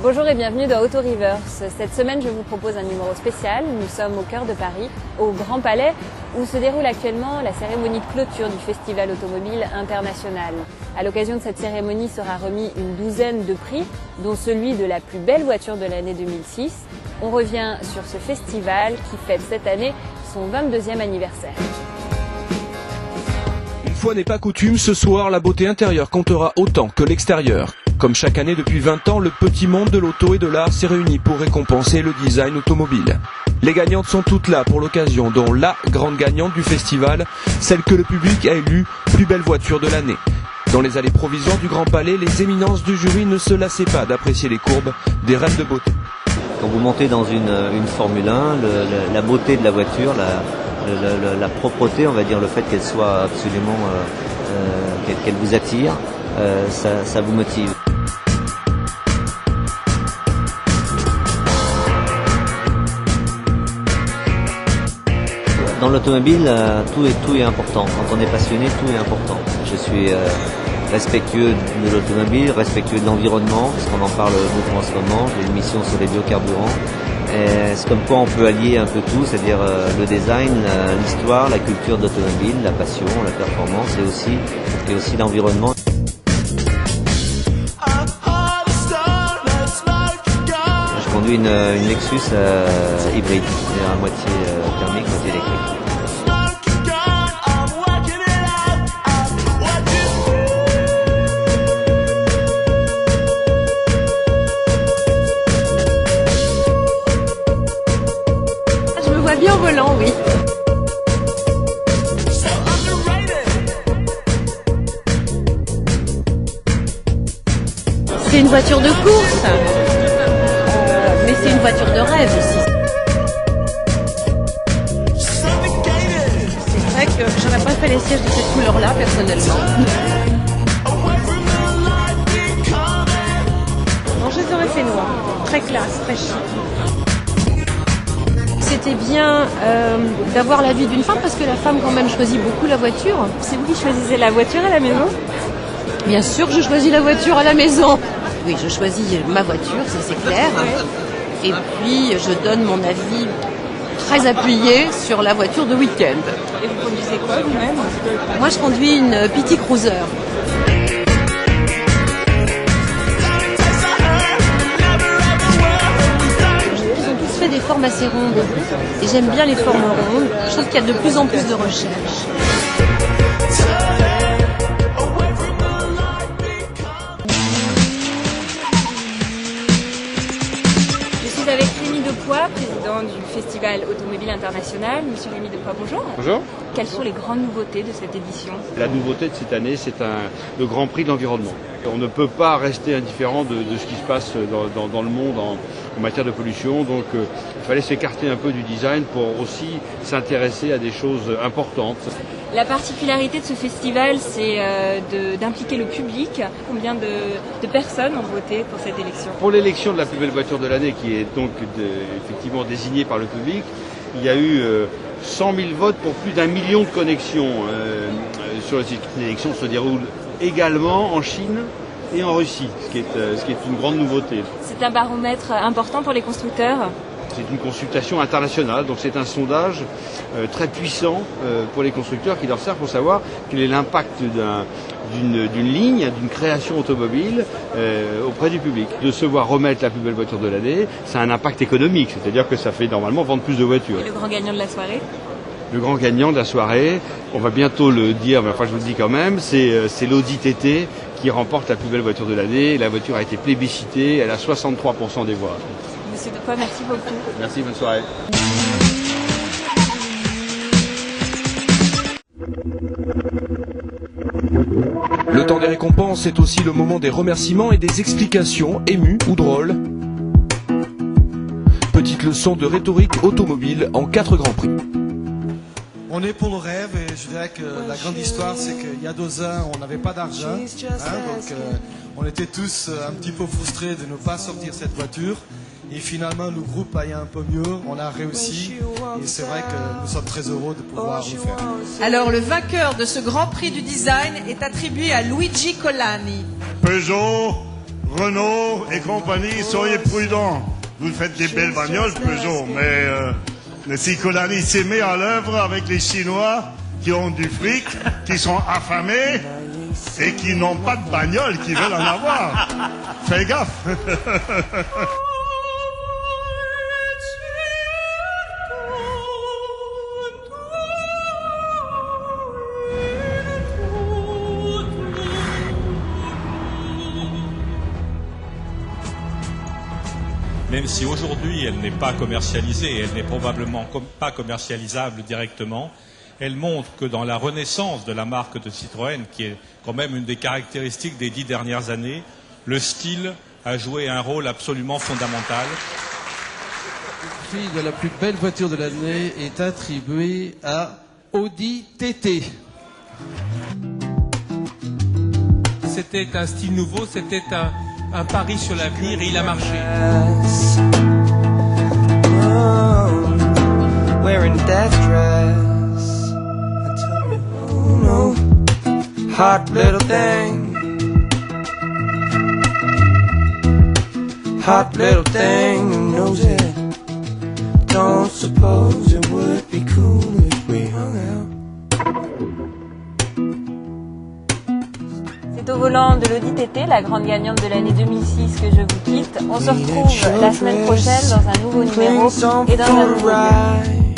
Bonjour et bienvenue dans Auto Reverse. Cette semaine, je vous propose un numéro spécial. Nous sommes au cœur de Paris, au Grand Palais, où se déroule actuellement la cérémonie de clôture du Festival automobile international. À l'occasion de cette cérémonie sera remis une douzaine de prix, dont celui de la plus belle voiture de l'année 2006. On revient sur ce festival qui fête cette année son 22e anniversaire. Une fois n'est pas coutume, ce soir, la beauté intérieure comptera autant que l'extérieur. Comme chaque année depuis 20 ans, le petit monde de l'auto et de l'art s'est réuni pour récompenser le design automobile. Les gagnantes sont toutes là pour l'occasion, dont la grande gagnante du festival, celle que le public a élue plus belle voiture de l'année. Dans les allées provisoires du Grand Palais, les éminences du jury ne se lassaient pas d'apprécier les courbes des reines de beauté. Quand vous montez dans une Formule 1, la beauté de la voiture, la propreté, on va dire, le fait qu'elle soit absolument, qu'elle vous attire, ça vous motive. Dans l'automobile, tout est important. Quand on est passionné, tout est important. Je suis respectueux de l'automobile, respectueux de l'environnement, parce qu'on en parle beaucoup en ce moment. J'ai une mission sur les biocarburants. C'est comme quoi on peut allier un peu tout, c'est-à-dire le design, l'histoire, la culture de l'automobile, la passion, la performance et aussi l'environnement. Je conduis une Lexus hybride, c'est-à-dire à moitié thermique, moitié électrique. Bien au volant, oui. C'est une voiture de course, mais c'est une voiture de rêve aussi. C'est vrai que j'aurais pas fait les sièges de cette couleur-là, personnellement. Non, je les aurais fait noirs. Très classe, très chic. C'était bien d'avoir l'avis d'une femme parce que la femme quand même choisit beaucoup la voiture. C'est vous qui choisissez la voiture à la maison? Bien sûr, je choisis la voiture à la maison. Oui, je choisis ma voiture, ça c'est clair. Et puis je donne mon avis très appuyé sur la voiture de week-end. Et vous conduisez quoi vous-même? Moi je conduis une Petit Cruiser. Des formes assez rondes et j'aime bien les formes rondes. Je trouve qu'il y a de plus en plus de recherche. Je suis avec Rémi Depoix, président du Festival automobile international. Monsieur Rémi Depoix, bonjour. Bonjour. Quelles sont les grandes nouveautés de cette édition? La nouveauté de cette année, c'est le Grand Prix de l'environnement. On ne peut pas rester indifférent de ce qui se passe dans le monde en matière de pollution, donc il fallait s'écarter un peu du design pour aussi s'intéresser à des choses importantes. La particularité de ce festival, c'est d'impliquer le public. Combien de personnes ont voté pour cette élection? Pour l'élection de la plus belle voiture de l'année, qui est donc effectivement désignée par le public, il y a eu 100 000 votes pour plus d'1 million de connexions sur le site. L'élection se déroule également en Chine et en Russie, ce qui est une grande nouveauté. C'est un baromètre important pour les constructeurs? C'est une consultation internationale, donc c'est un sondage très puissant pour les constructeurs qui leur sert pour savoir quel est l'impact d'une ligne, d'une création automobile auprès du public. De se voir remettre la plus belle voiture de l'année, ça a un impact économique, c'est-à-dire que ça fait normalement vendre plus de voitures. Et le grand gagnant de la soirée? Le grand gagnant de la soirée, on va bientôt le dire, mais enfin je vous le dis quand même, c'est l'Audi TT qui remporte la plus belle voiture de l'année. La voiture a été plébiscitée, elle a 63% des voix. Monsieur Depoix, merci beaucoup. Merci, bonne soirée. Le temps des récompenses est aussi le moment des remerciements et des explications émues ou drôles. Petite leçon de rhétorique automobile en 4 grands prix. On est pour le rêve et je dirais que la grande histoire c'est qu'il y a 2 ans on n'avait pas d'argent, donc on était tous un petit peu frustrés de ne pas sortir cette voiture et finalement le groupe aille un peu mieux, on a réussi et c'est vrai que nous sommes très heureux de pouvoir le faire. Alors le vainqueur de ce Grand Prix du design est attribué à Luigi Colani. Peugeot, Renault et compagnie, soyez prudents. Vous faites des belles bagnoles, Peugeot, mais si Colani s'est mis à l'œuvre avec les Chinois qui ont du fric, qui sont affamés et qui n'ont pas de bagnole, qui veulent en avoir. Fais gaffe. Même si aujourd'hui elle n'est pas commercialisée et elle n'est probablement pas commercialisable directement, elle montre que dans la renaissance de la marque de Citroën, qui est quand même une des caractéristiques des 10 dernières années, le style a joué un rôle absolument fondamental. Le prix de la plus belle voiture de l'année est attribué à Audi TT. C'était un style nouveau, c'était un pari sur l'avenir et il a marché. Wearing that dress, I tell you, oh no, hot little thing, hot little thing who knows it. Don't suppose it would be cool if we hung out. C'est au volant de l'Audi TT, la grande gagnante de l'année 2006, que je vous quitte. On se retrouve la semaine prochaine dans un nouveau numéro et dans un nouveau lieu.